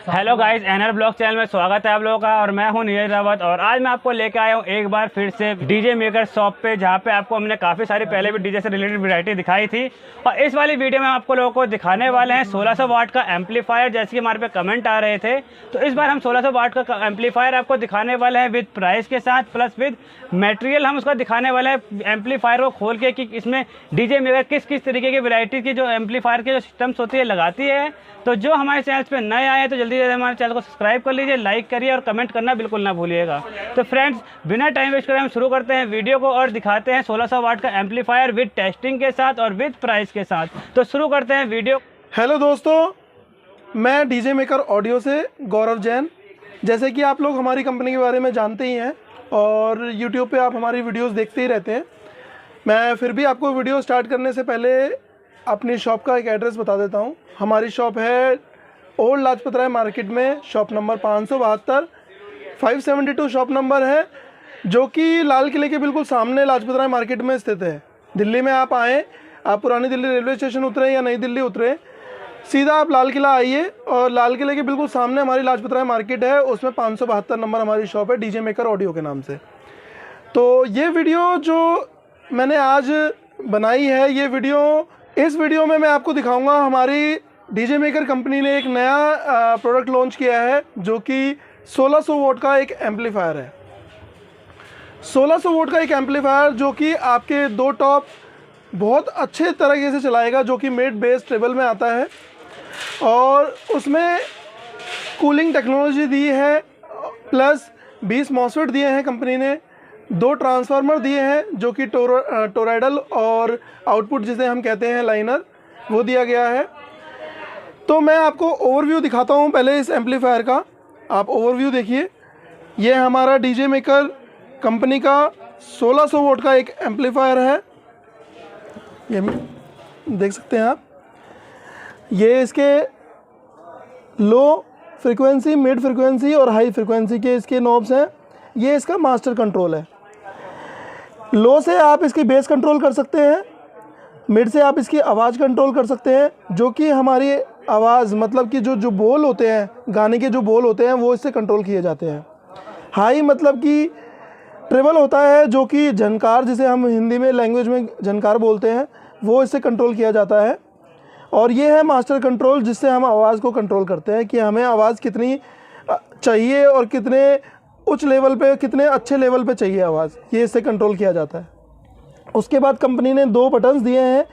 Hello guys, NR blog channel में स्वागत है आप लोगों का। और मैं हूं नीरज रावत और आज मैं आपको लेके आया हूं एक बार फिर से डीजे मेकर शॉप पे, जहां पे आपको हमने काफ़ी सारी पहले भी डीजे से रिलेटेड वैरायटी दिखाई थी। और इस वाली वीडियो में आपको लोगों को दिखाने वाले हैं 1600 वाट का एम्पलीफायर, जैसे कि हमारे पे कमेंट आ रहे थे। तो इस बार हम 1600 वाट का एम्पलीफायर आपको दिखाने वाले हैं विद प्राइस के साथ, प्लस विद मटेरियल हम उसका दिखाने वाले हैं एम्पलीफायर को खोल के, कि इसमें डीजे मेकर किस किस तरीके की वैरायटी की जो एम्पलीफायर के जो सिस्टम्स होती है लगाती है। तो जो हमारे चैनल पे नए आए हैं तो जल्दी से हमारे चैनल को सब्सक्राइब कर लीजिए, लाइक करिए और कमेंट करना बिल्कुल ना भूलिएगा। तो फ्रेंड्स, बिना टाइम वेस्ट करे हम शुरू करते हैं वीडियो को और दिखाते हैं 1600 वाट का एम्पलीफायर विद टेस्टिंग के साथ और विद प्राइस के साथ। तो शुरू करते हैं वीडियो। हेलो दोस्तों, मैं डीजे मेकर ऑडियो से गौरव जैन। जैसे कि आप लोग हमारी कंपनी के बारे में जानते ही हैं और यूट्यूब पे आप हमारी वीडियोस देखते ही रहते हैं। मैं फिर भी आपको वीडियो स्टार्ट करने से पहले अपनी शॉप का एक एड्रेस बता देता हूँ। हमारी शॉप है ओल्ड लाजपत राय मार्केट में, शॉप नंबर 572, 572 शॉप नंबर है, जो कि लाल किले के बिल्कुल सामने लाजपत राय मार्केट में स्थित है। दिल्ली में आप आएँ, आप पुरानी दिल्ली रेलवे स्टेशन उतरें या नई दिल्ली उतरें, सीधा आप लाल किला आइए और लाल किले के बिल्कुल सामने हमारी लाजपत राय मार्केट है, उसमें 572 नंबर हमारी शॉप है डीजे मेकर ऑडियो के नाम से। तो ये वीडियो जो मैंने आज बनाई है, ये वीडियो, इस वीडियो में मैं आपको दिखाऊंगा हमारी डीजे मेकर कंपनी ने एक नया प्रोडक्ट लॉन्च किया है, जो कि 1600 वोट का एक एम्पलीफायर है। 1600 वोट का एक एम्पलीफायर जो कि आपके दो टॉप बहुत अच्छे तरीके से चलाएगा, जो कि मिड बेस ट्रेबल में आता है और उसमें कूलिंग टेक्नोलॉजी दी है, प्लस 20 मॉसफेट दिए हैं कंपनी ने, 2 ट्रांसफार्मर दिए हैं जो कि टोराइडल और आउटपुट जिसे हम कहते हैं लाइनर, वो दिया गया है। तो मैं आपको ओवरव्यू दिखाता हूँ पहले इस एम्पलीफायर का। आप ओवरव्यू देखिए, ये हमारा डीजे मेकर कंपनी का 1600 वोट का एक एम्पलीफायर है, ये देख सकते हैं आप। ये इसके लो फ्रीक्वेंसी, मिड फ्रीक्वेंसी और हाई फ्रीक्वेंसी के इसके नॉब्स हैं। ये इसका मास्टर कंट्रोल है। लो से आप इसकी बेस कंट्रोल कर सकते हैं, मिड से आप इसकी आवाज़ कंट्रोल कर सकते हैं, जो कि हमारी आवाज़ मतलब कि जो बोल होते हैं, गाने के जो बोल होते हैं वो इससे कंट्रोल किए जाते हैं। हाई मतलब कि ट्रेबल होता है, जो कि झनकार, जिसे हम हिंदी में लैंग्वेज में झनकार बोलते हैं, वो इससे कंट्रोल किया जाता है। और ये है मास्टर कंट्रोल, जिससे हम आवाज़ को कंट्रोल करते हैं कि हमें आवाज़ कितनी चाहिए और कितने उच्च लेवल पे, कितने अच्छे लेवल पे चाहिए आवाज़, ये इससे कंट्रोल किया जाता है। उसके बाद कंपनी ने 2 बटन्स दिए हैं,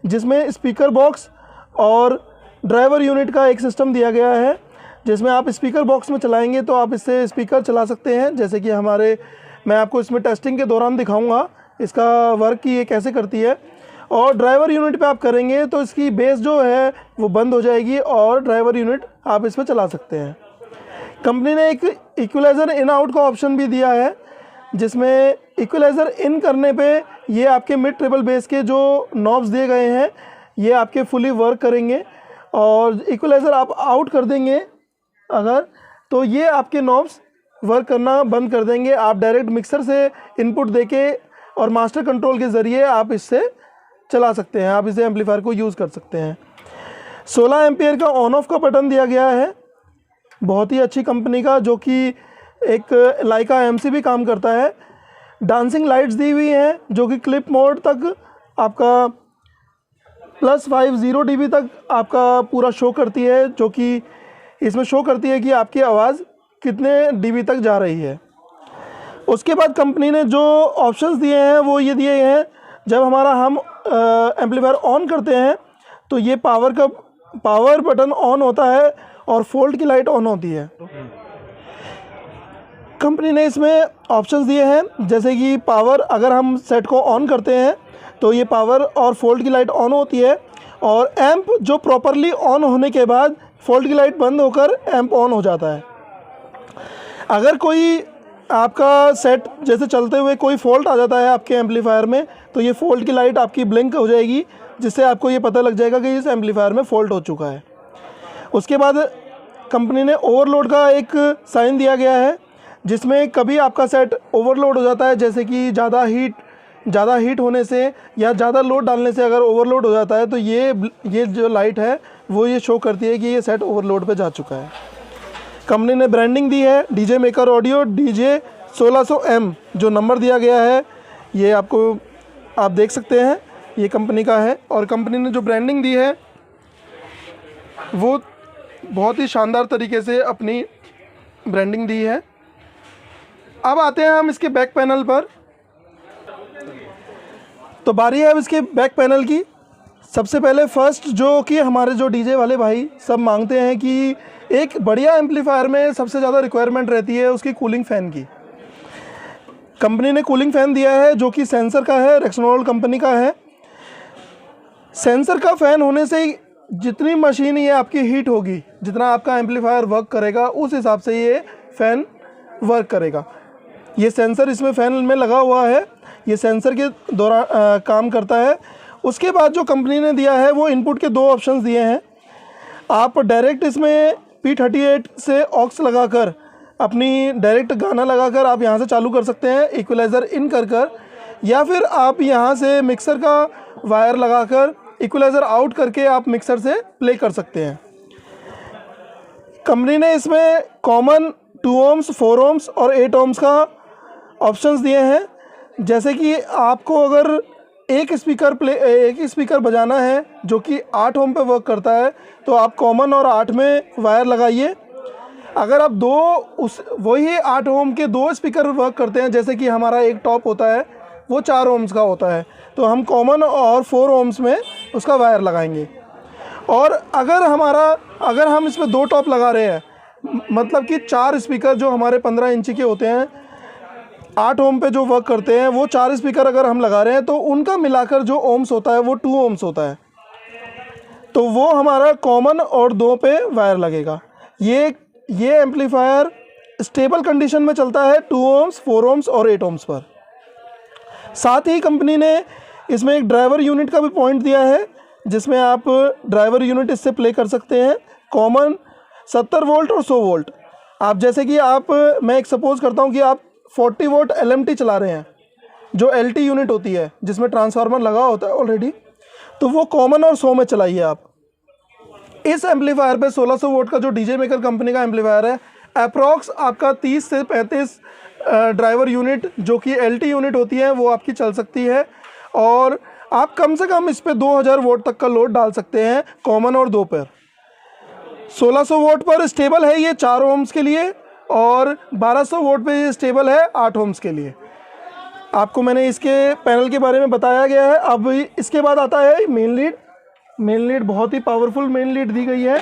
जिसमें स्पीकर बॉक्स और ड्राइवर यूनिट का एक सिस्टम दिया गया है, जिसमें आप स्पीकर बॉक्स में चलाएंगे तो आप इससे स्पीकर चला सकते हैं। जैसे कि मैं आपको इसमें टेस्टिंग के दौरान दिखाऊंगा इसका वर्क कि ये कैसे करती है। और ड्राइवर यूनिट पे आप करेंगे तो इसकी बेस जो है वो बंद हो जाएगी और ड्राइवर यूनिट आप इसमें चला सकते हैं। कंपनी ने एक इक्वलाइज़र इन आउट का ऑप्शन भी दिया है, जिसमें इक्वलाइज़र इन करने पे ये आपके मिड ट्रिपल बेस के जो नॉब्स दिए गए हैं ये आपके फुली वर्क करेंगे, और इक्वलाइज़र आप आउट कर देंगे अगर, तो ये आपके नॉब्स वर्क करना बंद कर देंगे। आप डायरेक्ट मिक्सर से इनपुट देके और मास्टर कंट्रोल के ज़रिए आप इससे चला सकते हैं, आप इसे एम्पलीफायर को यूज़ कर सकते हैं। 16 एम्पियर का ऑन ऑफ का बटन दिया गया है, बहुत ही अच्छी कंपनी का, जो कि एक लाइका एमसी भी काम करता है। डांसिंग लाइट्स दी हुई हैं, जो कि क्लिप मोड तक आपका +50 dB तक आपका पूरा शो करती है, जो कि इसमें शो करती है कि आपकी आवाज़ कितने dB तक जा रही है। उसके बाद कंपनी ने जो ऑप्शंस दिए हैं वो ये दिए हैं, जब हम एम्पलीफायर ऑन करते हैं तो ये पावर बटन ऑन होता है और फोल्ड की लाइट ऑन होती है। कंपनी ने इसमें ऑप्शंस दिए हैं, जैसे कि पावर, अगर हम सेट को ऑन करते हैं तो ये पावर और फोल्ड की लाइट ऑन होती है, और एम्प जो प्रॉपरली ऑन होने के बाद फोल्ड की लाइट बंद होकर एम्प ऑन हो जाता है। अगर कोई आपका सेट जैसे चलते हुए कोई फॉल्ट आ जाता है आपके एम्पलीफायर में, तो ये फोल्ड की लाइट आपकी ब्लिंक हो जाएगी, जिससे आपको ये पता लग जाएगा कि इस एम्पलीफायर में फॉल्ट हो चुका है। उसके बाद कंपनी ने ओवरलोड का एक साइन दिया गया है, जिसमें कभी आपका सेट ओवरलोड हो जाता है, जैसे कि ज़्यादा हीट होने से या ज़्यादा लोड डालने से अगर ओवरलोड हो जाता है, तो ये जो लाइट है वो ये शो करती है कि ये सेट ओवरलोड पे जा चुका है। कंपनी ने ब्रांडिंग दी है DJ maker audio DJ 1600M, जो नंबर दिया गया है ये आपको आप देख सकते हैं, ये कंपनी का है। और कंपनी ने जो ब्रांडिंग दी है वो बहुत ही शानदार तरीके से अपनी ब्रांडिंग दी है। अब आते हैं हम इसके बैक पैनल पर। तो बारी है अब इसके बैक पैनल की। सबसे पहले फर्स्ट जो कि हमारे जो डीजे वाले भाई सब मांगते हैं कि एक बढ़िया एम्पलीफायर में सबसे ज़्यादा रिक्वायरमेंट रहती है उसकी कूलिंग फ़ैन की। कंपनी ने कूलिंग फ़ैन दिया है जो कि सेंसर का है, रेक्सोनल कंपनी का है। सेंसर का फ़ैन होने से ही जितनी मशीन ये आपकी हीट होगी, जितना आपका एम्पलीफायर वर्क करेगा, उस हिसाब से ये फ़ैन वर्क करेगा। ये सेंसर इसमें फ़ैन में लगा हुआ है, ये सेंसर के दौरान काम करता है। उसके बाद जो कंपनी ने दिया है वो इनपुट के 2 ऑप्शंस दिए हैं। आप डायरेक्ट इसमें P38 से ऑक्स लगाकर अपनी डायरेक्ट गाना लगाकर आप यहाँ से चालू कर सकते हैं इक्वलाइज़र इन कर, या फिर आप यहाँ से मिक्सर का वायर लगाकर इक्वलाइज़र आउट करके आप मिक्सर से प्ले कर सकते हैं। कंपनी ने इसमें कॉमन 2 ohms, 4 ohms और 8 ohms का ऑप्शंस दिए हैं। जैसे कि आपको अगर एक स्पीकर बजाना है जो कि 8 ohm पे वर्क करता है तो आप कॉमन और 8 में वायर लगाइए। अगर आप वही 8 ohm के 2 स्पीकर वर्क करते हैं, जैसे कि हमारा एक टॉप होता है वो 4 ohms का होता है, तो हम कॉमन और 4 ohms में उसका वायर लगाएंगे। और अगर हम इसमें 2 टॉप लगा रहे हैं, मतलब कि 4 स्पीकर जो हमारे 15 इंची के होते हैं 8 ohm पे जो वर्क करते हैं, वो 4 स्पीकर अगर हम लगा रहे हैं तो उनका मिलाकर जो ohms होता है वो 2 ohms होता है, तो वो हमारा कॉमन और 2 पे वायर लगेगा। ये एम्पलीफायर स्टेबल कंडीशन में चलता है 2 ohms, 4 ohms और 8 ohms पर। साथ ही कंपनी ने इसमें एक ड्राइवर यूनिट का भी पॉइंट दिया है, जिसमें आप ड्राइवर यूनिट इससे प्ले कर सकते हैं। कॉमन 70 वोल्ट और 100 वोल्ट। आप जैसे कि मैं एक सपोज़ करता हूँ कि आप 40 वोल्ट LMT चला रहे हैं, जो LT यूनिट होती है जिसमें ट्रांसफार्मर लगा होता है ऑलरेडी, तो वो कॉमन और 100 में चलाइए आप। इस एम्पलीफायर पे 1600 वोल्ट का जो डीजे मेकर कंपनी का एम्पलीफायर है, अप्रॉक्स आपका 30 से 35 ड्राइवर यूनिट जो कि LT यूनिट होती है वो आपकी चल सकती है। और आप कम से कम इस पर 2000 वोल्ट तक का लोड डाल सकते हैं कॉमन और 2 पर। 1600 वोल्ट पर स्टेबल है ये 4 ohms के लिए, और 1200 वोल्ट पे ये स्टेबल है 8 ohms के लिए। आपको मैंने इसके पैनल के बारे में बताया गया है। अब इसके बाद आता है मेन लीड। बहुत ही पावरफुल मेन लीड दी गई है।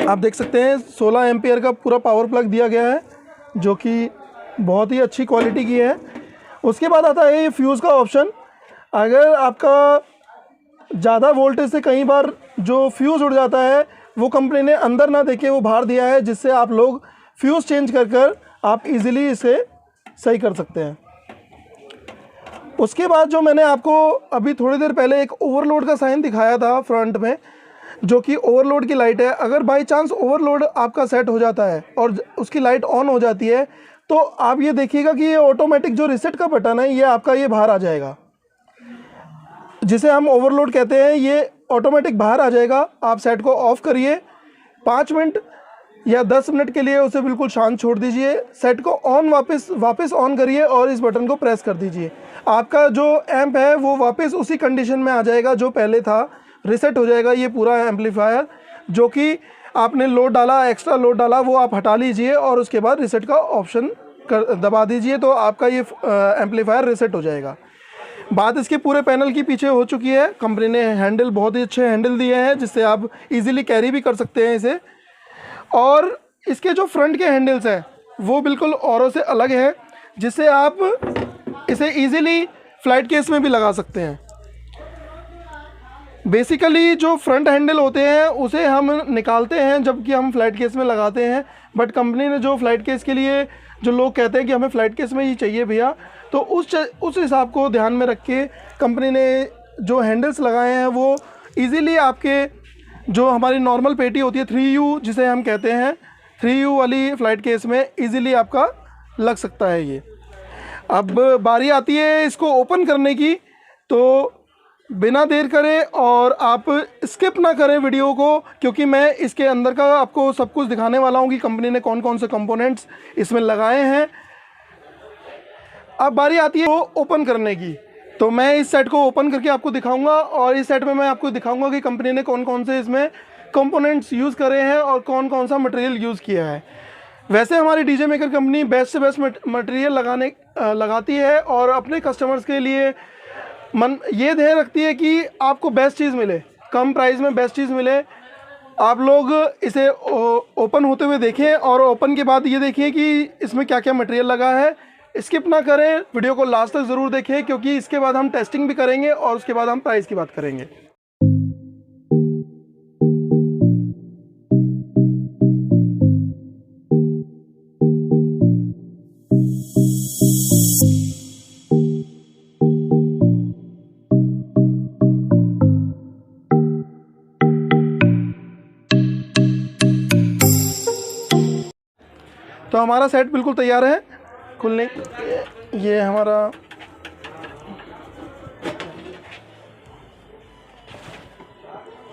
आप देख सकते हैं 16 एम्पियर का पूरा पावर प्लग दिया गया है, जो कि बहुत ही अच्छी क्वालिटी की है। उसके बाद आता है ये फ्यूज़ का ऑप्शन। अगर आपका ज़्यादा वोल्टेज से कई बार जो फ्यूज़ उड़ जाता है, वो कंपनी ने अंदर ना देके वो बाहर दिया है, जिससे आप लोग फ्यूज़ चेंज कर आप इजीली इसे सही कर सकते हैं। उसके बाद जो मैंने आपको अभी थोड़ी देर पहले एक ओवरलोड का साइन दिखाया था फ्रंट में, जो कि ओवरलोड की लाइट है। अगर बाई चांस ओवरलोड आपका सेट हो जाता है और उसकी लाइट ऑन हो जाती है, तो आप ये देखिएगा कि ये ऑटोमेटिक जो रीसेट का बटन है ये आपका ये बाहर आ जाएगा, जिसे हम ओवरलोड कहते हैं। ये ऑटोमेटिक बाहर आ जाएगा। आप सेट को ऑफ़ करिए, 5 मिनट या 10 मिनट के लिए उसे बिल्कुल शांत छोड़ दीजिए। सेट को ऑन वापस ऑन करिए और इस बटन को प्रेस कर दीजिए। आपका जो एम्प है वो वापस उसी कंडीशन में आ जाएगा जो पहले था, रीसेट हो जाएगा ये पूरा एम्पलीफायर। जो कि आपने लोड डाला, एक्स्ट्रा लोड डाला, वो आप हटा लीजिए और उसके बाद रीसेट का ऑप्शन दबा दीजिए, तो आपका ये एम्पलीफायर रीसेट हो जाएगा। बात इसके पूरे पैनल की पीछे हो चुकी है। कंपनी ने हैंडल, बहुत ही अच्छे हैंडल दिए हैं, जिससे आप इजीली कैरी भी कर सकते हैं इसे। और इसके जो फ्रंट के हैंडल्स हैं वो बिल्कुल औरों से अलग है, जिससे आप इसे इजीली फ्लाइट केस में भी लगा सकते हैं। बेसिकली जो फ्रंट हैंडल होते हैं उसे हम निकालते हैं जबकि हम फ्लाइट केस में लगाते हैं, बट कंपनी ने जो फ्लाइट केस के लिए जो लोग कहते हैं कि हमें फ़्लाइट केस में ही चाहिए भैया, तो उस हिसाब को ध्यान में रख के कंपनी ने जो हैंडल्स लगाए हैं वो इजीली आपके जो हमारी नॉर्मल पेटी होती है 3U जिसे हम कहते हैं, 3U वाली फ़्लाइट केस में इजीली आपका लग सकता है ये। अब बारी आती है इसको ओपन करने की। तो बिना देर करें और आप स्किप ना करें वीडियो को, क्योंकि मैं इसके अंदर का आपको सब कुछ दिखाने वाला हूँ कि कंपनी ने कौन कौन से कंपोनेंट्स इसमें लगाए हैं। अब बारी आती है वो ओपन करने की, तो मैं इस सेट को ओपन करके आपको दिखाऊंगा और इस सेट में मैं आपको दिखाऊंगा कि कंपनी ने कौन कौन से इसमें कंपोनेंट्स यूज़ करे हैं और कौन कौन सा मटेरियल यूज़ किया है। वैसे हमारी डीजे मेकर कंपनी बेस्ट से बेस्ट मटेरियल लगाती है और अपने कस्टमर्स के लिए ये ध्यान रखती है कि आपको बेस्ट चीज़ मिले, कम प्राइस में बेस्ट चीज़ मिले। आप लोग इसे ओपन होते हुए देखें और ओपन के बाद ये देखिए कि इसमें क्या क्या मटेरियल लगा है। स्किप ना करें, वीडियो को लास्ट तक ज़रूर देखें, क्योंकि इसके बाद हम टेस्टिंग भी करेंगे और उसके बाद हम प्राइस की बात करेंगे। तो हमारा सेट बिल्कुल तैयार है खुलने। ये हमारा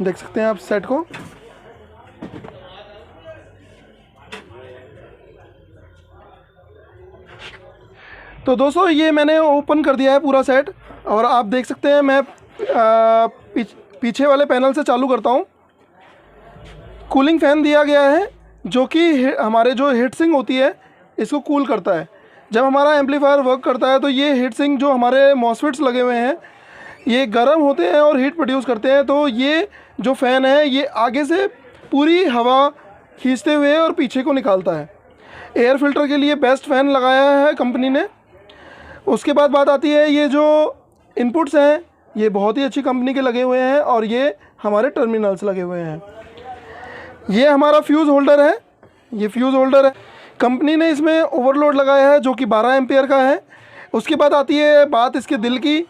देख सकते हैं आप सेट को। तो दोस्तों ये मैंने ओपन कर दिया है पूरा सेट और आप देख सकते हैं मैं पीछे वाले पैनल से चालू करता हूँ। कूलिंग फ़ैन दिया गया है जो कि हमारे जो हीट सिंक होती है इसको कूल करता है। जब हमारा एम्पलीफायर वर्क करता है तो ये हीट सिंक जो हमारे मॉसफेट्स लगे हुए हैं ये गर्म होते हैं और हीट प्रोड्यूस करते हैं। तो ये जो फ़ैन है ये आगे से पूरी हवा खींचते हुए और पीछे को निकालता है। एयर फिल्टर के लिए बेस्ट फ़ैन लगाया है कंपनी ने। उसके बाद बात आती है ये जो इनपुट्स हैं ये बहुत ही अच्छी कंपनी के लगे हुए हैं और ये हमारे टर्मिनल्स लगे हुए हैं। ये हमारा फ्यूज़ होल्डर है, ये फ्यूज़ होल्डर है। कंपनी ने इसमें ओवरलोड लगाया है जो कि 12 एम्पियर का है। उसके बाद आती है बात इसके दिल की।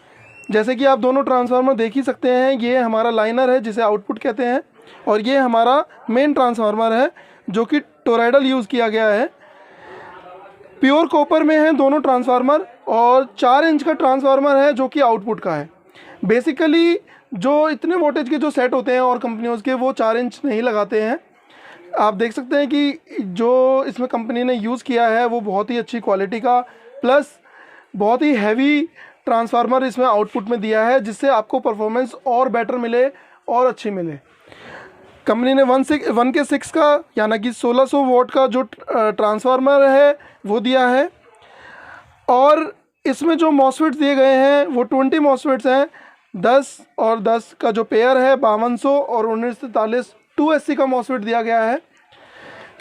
जैसे कि आप दोनों ट्रांसफार्मर देख ही सकते हैं, ये हमारा लाइनर है जिसे आउटपुट कहते हैं और ये हमारा मेन ट्रांसफार्मर है जो कि टोरॉइडल यूज़ किया गया है। प्योर कॉपर में है दोनों ट्रांसफार्मर और 4 इंच का ट्रांसफार्मर है जो कि आउटपुट का है। बेसिकली जो इतने वोल्टेज के जो सेट होते हैं और कंपनियों के वो 4 इंच नहीं लगाते हैं। आप देख सकते हैं कि जो इसमें कंपनी ने यूज़ किया है वो बहुत ही अच्छी क्वालिटी का प्लस बहुत ही हैवी ट्रांसफार्मर इसमें आउटपुट में दिया है, जिससे आपको परफॉर्मेंस और बेटर मिले और अच्छी मिले। कंपनी ने 1K6 का यानी कि 1600 वोल्ट का जो ट्रांसफार्मर है वो दिया है और इसमें जो मॉसफेट्स दिए गए हैं वो 20 मॉसफेट्स हैं। 10 और 10 का जो पेयर है 5200 और 1943 2SC का मॉसफेट दिया गया है।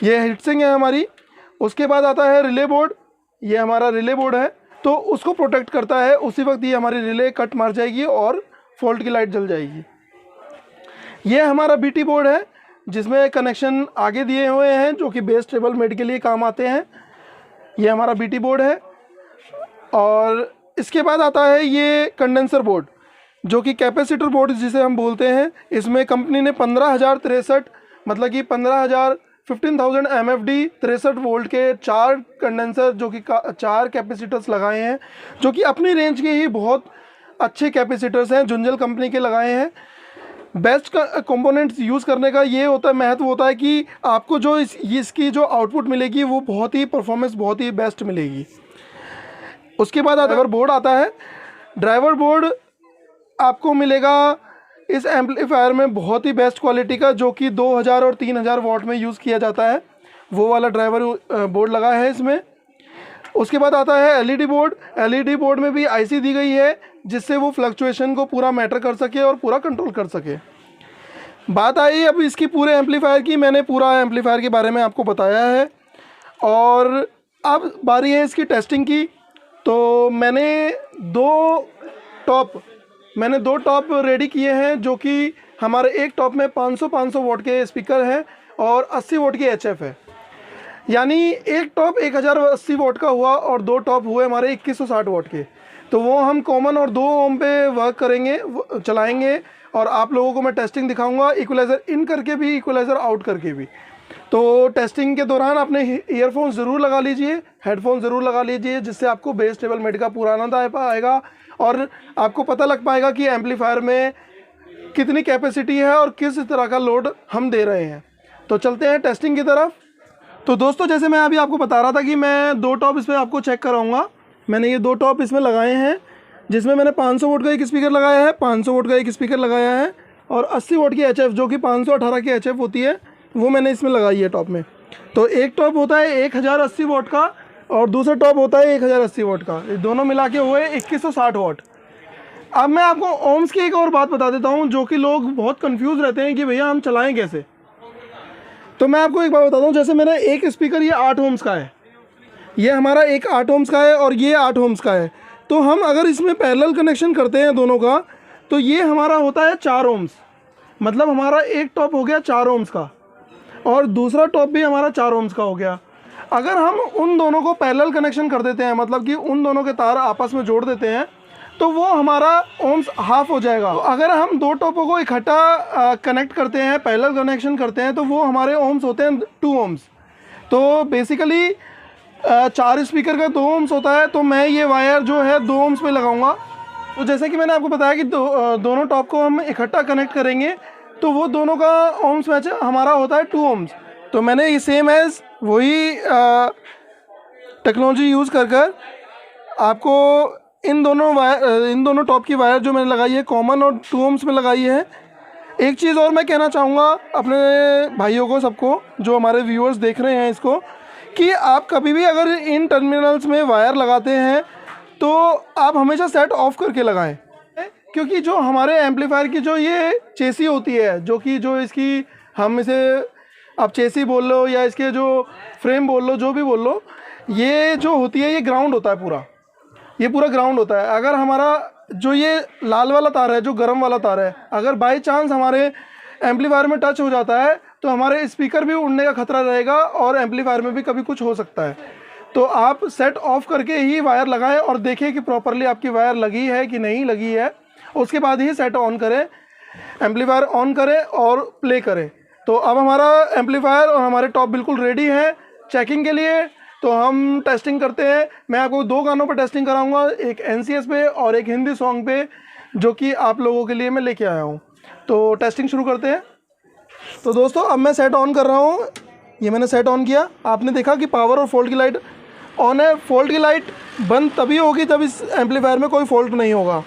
ये हीटसिंक है हमारी। उसके बाद आता है रिले बोर्ड। ये हमारा रिले बोर्ड है तो उसको प्रोटेक्ट करता है। उसी वक्त ये हमारी रिले कट मार जाएगी और फॉल्ट की लाइट जल जाएगी। ये हमारा BT बोर्ड है जिसमें कनेक्शन आगे दिए हुए हैं जो कि बेस टेबल मेड के लिए काम आते हैं। ये हमारा BT बोर्ड है और इसके बाद आता है ये कंडेंसर बोर्ड जो कि कैपेसिटर बोर्ड जिसे हम बोलते हैं। इसमें कंपनी ने 15,063 मतलब कि 15,000 MFD 63 वोल्ट के 4 कंडेंसर जो कि 4 कैपेसिटर्स लगाए हैं जो कि अपनी रेंज के ही बहुत अच्छे कैपेसिटर्स हैं, जुंजल कंपनी के लगाए हैं। बेस्ट कंपोनेंट्स यूज़ करने का ये होता है महत्व होता है कि आपको जो इसकी जो आउटपुट मिलेगी वो बहुत ही परफॉर्मेंस बहुत ही बेस्ट मिलेगी। उसके बाद ड्राइवर बोर्ड आता है। ड्राइवर बोर्ड आपको मिलेगा इस एम्पलीफायर में बहुत ही बेस्ट क्वालिटी का जो कि 2000 और 3000 वाट में यूज़ किया जाता है, वो वाला ड्राइवर बोर्ड लगा है इसमें। उसके बाद आता है LED बोर्ड। LED बोर्ड में भी IC दी गई है जिससे वो फ्लक्चुएशन को पूरा मैटर कर सके और पूरा कंट्रोल कर सके। बात आई अब इसकी पूरे एम्पलीफायर की। मैंने पूरा एम्पलीफायर के बारे में आपको बताया है और अब बारी है इसकी टेस्टिंग की। तो मैंने दो टॉप रेडी किए हैं जो कि हमारे एक टॉप में 500 वाट के स्पीकर हैं और 80 वाट की HF है। यानी एक टॉप 1080 वाट का हुआ और दो टॉप हुए हमारे 2160 वाट के। तो वो हम कॉमन और 2 ओम पे वर्क करेंगे, चलाएंगे और आप लोगों को मैं टेस्टिंग दिखाऊंगा, इक्वलाइज़र इन करके भी इक्वलाइज़र आउट करके भी। तो टेस्टिंग के दौरान अपने ईयरफोन ज़रूर लगा लीजिए, हेडफोन ज़रूर लगा लीजिए, जिससे आपको बेस टेबल मेड का पूरा आनंद आ पाएगा और आपको पता लग पाएगा कि एम्पलीफायर में कितनी कैपेसिटी है और किस तरह का लोड हम दे रहे हैं। तो चलते हैं टेस्टिंग की तरफ। तो दोस्तों, जैसे मैं अभी आपको बता रहा था कि मैं 2 टॉप इसमें आपको चेक कराऊंगा। मैंने ये 2 टॉप इसमें लगाए हैं, जिसमें मैंने 500 वोट का एक स्पीकर लगाया है, 500 वोट का एक स्पीकर लगाया है और 80 वोट की HF, जो कि 518 की HF होती है, वो मैंने इसमें लगाई है टॉप में। तो एक टॉप होता है 1080 वोट का और दूसरा टॉप होता है 1080 वोट का। ये दोनों मिला के हुए 2160 वोट। अब मैं आपको ओम्स की एक और बात बता देता हूँ, जो कि लोग बहुत कंफ्यूज रहते हैं कि भैया हम चलाएं कैसे। तो मैं आपको एक बात बताता हूँ, जैसे मेरा एक स्पीकर ये 8 ओम्स का है, ये हमारा एक 8 ओम्स का है और ये 8 ओम्स का है। तो हम अगर इसमें पैरेलल कनेक्शन करते हैं दोनों का, तो ये हमारा होता है 4 ओम्स। मतलब हमारा एक टॉप हो गया 4 ओम्स का और दूसरा टॉप भी हमारा 4 ओम्स का हो गया। अगर हम उन दोनों को पैरेलल कनेक्शन कर देते हैं, मतलब कि उन दोनों के तार आपस में जोड़ देते हैं, तो वो हमारा ओम्स हाफ हो जाएगा। तो अगर हम 2 टॉपों को इकट्ठा कनेक्ट करते हैं, पैरेलल कनेक्शन करते हैं, तो वो हमारे ओम्स होते हैं 2 ओम्स। तो बेसिकली 4 स्पीकर का 2 ओम्स होता है। तो मैं ये वायर जो है 2 ओम्स पे लगाऊंगा। तो जैसे कि मैंने आपको बताया कि दोनों टॉप को हम इकट्ठा कनेक्ट करेंगे, तो वो दोनों का ओम्स मैच हमारा होता है 2 ओम्स। तो मैंने ये सेम एज वही टेक्नोलॉजी यूज़ कर आपको इन दोनों टॉप की वायर जो मैंने लगाई है कॉमन और 2 ओम्स में लगाई है। एक चीज़ और मैं कहना चाहूँगा अपने भाइयों को, सबको जो हमारे व्यूअर्स देख रहे हैं इसको, कि आप कभी भी अगर इन टर्मिनल्स में वायर लगाते हैं तो आप हमेशा सेट ऑफ करके लगाएं, क्योंकि जो हमारे एम्पलीफायर की जो ये चेसी होती है, जो इसकी हम इसे आप चेसी बोल लो या इसके जो फ्रेम बोल लो, जो भी बोल लो, ये जो होती है ये ग्राउंड होता है पूरा, ये पूरा ग्राउंड होता है। अगर हमारा जो ये लाल वाला तार है, जो गर्म वाला तार है, अगर बाई चांस हमारे एम्पलीफायर में टच हो जाता है तो हमारे स्पीकर भी उड़ने का खतरा रहेगा और एम्पलीफायर में भी कभी कुछ हो सकता है। तो आप सेट ऑफ करके ही वायर लगाएं और देखिए कि प्रॉपरली आपकी वायर लगी है कि नहीं लगी है, उसके बाद ही सेट ऑन करें, एम्पलीफायर ऑन करें और प्ले करें। तो अब हमारा एम्पलीफायर और हमारे टॉप बिल्कुल रेडी हैं चेकिंग के लिए। तो हम टेस्टिंग करते हैं। मैं आपको 2 गानों पर टेस्टिंग कराऊंगा, एक NCS पे और एक हिंदी सॉन्ग पे, जो कि आप लोगों के लिए मैं लेके आया हूँ। तो टेस्टिंग शुरू करते हैं। तो दोस्तों, अब मैं सेट ऑन कर रहा हूँ। ये मैंने सेट ऑन किया। आपने देखा कि पावर और फॉल्ट की लाइट ऑन है। फॉल्ट की लाइट बंद तभी होगी जब इस एम्पलीफायर में कोई फॉल्ट नहीं होगा।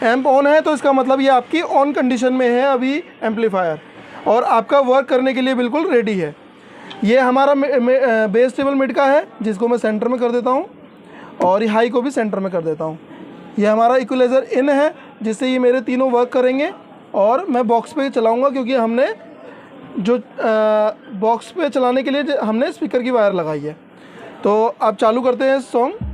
एम्प ऑन है तो इसका मतलब ये आपकी ऑन कंडीशन में है अभी एम्पलीफायर, और आपका वर्क करने के लिए बिल्कुल रेडी है। ये हमारा बेस टेबल मिड का है, जिसको मैं सेंटर में कर देता हूँ, और ये हाई को भी सेंटर में कर देता हूँ। ये हमारा इक्वलाइज़र इन है, जिससे ये मेरे तीनों वर्क करेंगे। और मैं बॉक्स पे चलाऊँगा, क्योंकि हमने जो बॉक्स पे चलाने के लिए हमने स्पीकर की वायर लगाई है। तो अब चालू करते हैं सॉन्ग।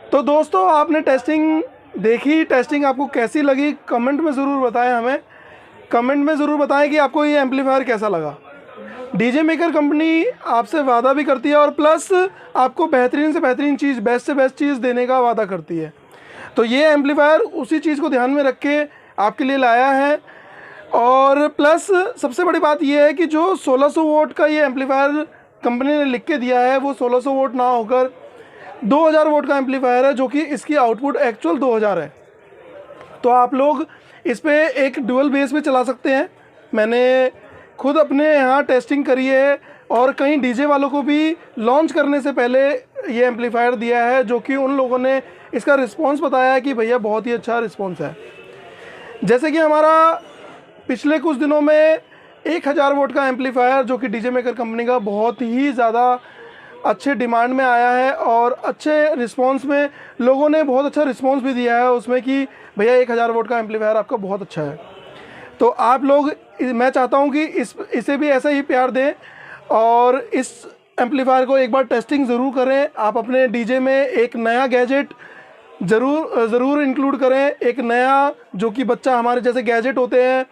तो दोस्तों, आपने टेस्टिंग देखी। टेस्टिंग आपको कैसी लगी कमेंट में ज़रूर बताएं हमें। कमेंट में ज़रूर बताएं कि आपको ये एम्पलीफायर कैसा लगा। डीजे मेकर कंपनी आपसे वादा भी करती है और प्लस आपको बेहतरीन से बेहतरीन चीज़, बेस्ट से बेस्ट चीज़ देने का वादा करती है। तो ये एम्पलीफायर उसी चीज़ को ध्यान में रख के आपके लिए लाया है। और प्लस सबसे बड़ी बात यह है कि जो 1600 वोट का ये एम्पलीफायर कंपनी ने लिख के दिया है, वो 1600 वोट ना होकर 2000 वोट का एम्पलीफायर है, जो कि इसकी आउटपुट एक्चुअल 2000 है। तो आप लोग इस पर एक डुअल बेस पे चला सकते हैं। मैंने खुद अपने यहाँ टेस्टिंग करी है और कहीं डीजे वालों को भी लॉन्च करने से पहले ये एम्पलीफायर दिया है, जो कि उन लोगों ने इसका रिस्पांस बताया है कि भैया बहुत ही अच्छा रिस्पांस है। जैसे कि हमारा पिछले कुछ दिनों में 1000 वोट का एम्पलीफायर जो कि डीजे मेकर कंपनी का बहुत ही ज़्यादा अच्छे डिमांड में आया है और अच्छे रिस्पांस में लोगों ने बहुत अच्छा रिस्पांस भी दिया है उसमें कि भैया 1000 वोट का एम्पलीफायर आपका बहुत अच्छा है। तो आप लोग, मैं चाहता हूं कि इसे भी ऐसा ही प्यार दें और इस एम्पलीफायर को एक बार टेस्टिंग ज़रूर करें। आप अपने डीजे में एक नया गैजेट ज़रूर इंक्लूड करें, एक नया जो कि बच्चा हमारे जैसे गैजेट होते हैं,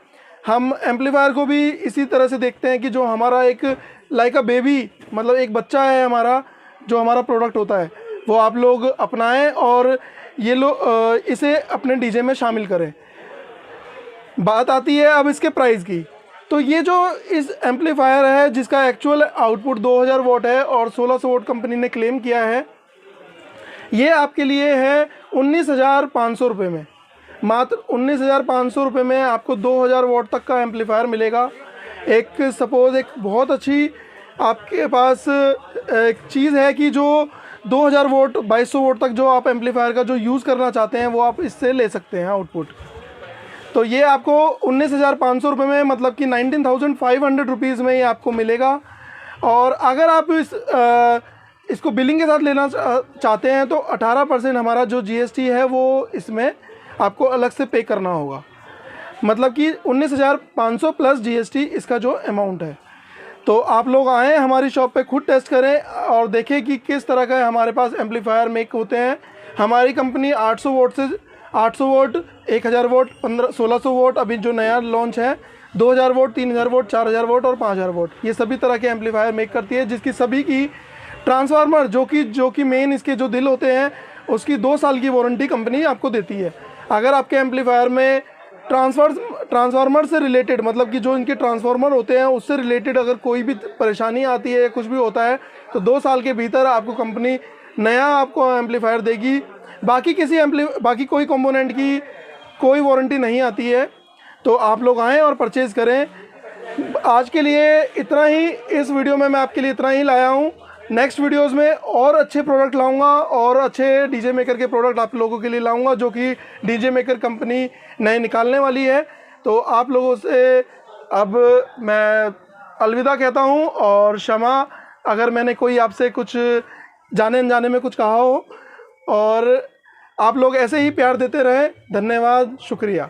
हम एम्पलीफायर को भी इसी तरह से देखते हैं कि जो हमारा एक लाइक अ बेबी, मतलब एक बच्चा है हमारा, जो हमारा प्रोडक्ट होता है वो आप लोग अपनाएं और ये इसे अपने डीजे में शामिल करें। बात आती है अब इसके प्राइस की। तो ये जो इस एम्पलीफायर है जिसका एक्चुअल आउटपुट 2000 वोट है और 1600 वोट कंपनी ने क्लेम किया है, ये आपके लिए है 19,500 रुपये में। मात्र 19,500 रुपये में आपको 2000 वोट तक का एम्पलीफायर मिलेगा। एक सपोज़ एक बहुत अच्छी आपके पास एक चीज़ है कि जो 2000 वोट 2200 वोट तक जो आप एम्पलीफायर का जो यूज़ करना चाहते हैं वो आप इससे ले सकते हैं आउटपुट। तो ये आपको 19,500 रुपये में, मतलब कि 19,500 रुपीज़ में ये आपको मिलेगा। और अगर आप इसको बिलिंग के साथ लेना चाहते हैं तो 18% हमारा जो GST है वो इसमें आपको अलग से पे करना होगा, मतलब कि 19,500 प्लस GST इसका जो अमाउंट है। तो आप लोग आएँ हमारी शॉप पे, खुद टेस्ट करें और देखें कि किस तरह का हमारे पास एम्पलीफायर मेक होते हैं। हमारी कंपनी 800 वोट से 800 वोट, 1000 वोट, 1600 वोट, अभी जो नया लॉन्च है 2000 वोट, 3000 वोट, 4000 वोट और 5000 वोट, ये सभी तरह के एम्पलीफायर मेक करती है, जिसकी सभी की ट्रांसफार्मर जो कि मेन इसके जो दिल होते हैं उसकी 2 साल की वारंटी कंपनी आपको देती है। अगर आपके एम्पलीफायर में ट्रांसफार्मर से रिलेटेड, मतलब कि जो इनके ट्रांसफार्मर होते हैं उससे रिलेटेड अगर कोई भी परेशानी आती है या कुछ भी होता है तो 2 साल के भीतर आपको कंपनी नया आपको एम्पलीफायर देगी। बाकी कोई कंपोनेंट की कोई वारंटी नहीं आती है। तो आप लोग आएँ और परचेज़ करें। आज के लिए इतना ही, इस वीडियो में मैं आपके लिए इतना ही लाया हूँ। नेक्स्ट वीडियोस में और अच्छे प्रोडक्ट लाऊंगा और अच्छे डीजे मेकर के प्रोडक्ट आप लोगों के लिए लाऊंगा जो कि डीजे मेकर कंपनी नए निकालने वाली है। तो आप लोगों से अब मैं अलविदा कहता हूं और क्षमा अगर मैंने कोई आपसे कुछ जाने अनजाने में कुछ कहा हो, और आप लोग ऐसे ही प्यार देते रहें। धन्यवाद, शुक्रिया।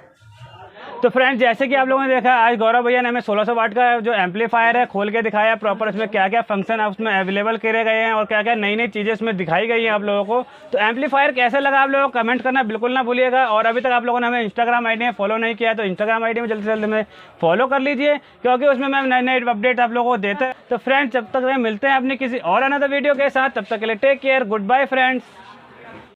तो फ्रेंड्स, जैसे कि आप लोगों ने देखा, आज गौरव भैया ने हमें 1600 वाट का जो एम्पलीफायर है खोल के दिखाया प्रॉपर, उसमें क्या क्या फंक्शन है उसमें अवेलेबल करे गए हैं और क्या क्या नई नई चीज़ें उसमें दिखाई गई हैं आप लोगों को। तो एम्पलीफायर कैसा लगा आप लोगों को कमेंट करना बिल्कुल ना भूलिएगा। और अभी तक आप लोगों ने हमें इंस्टाग्राम आईडी में फॉलो नहीं किया तो इंस्टाग्राम आईडी में जल्दी से जल्दी में फॉलो कर लीजिए, क्योंकि उसमें मैं नए नए अपडेट आप लोगों को देता है। तो फ्रेंड्स, जब तक मिलते हैं अपनी किसी और अनदर वीडियो के साथ, तब तक के लिए take care, goodbye friends.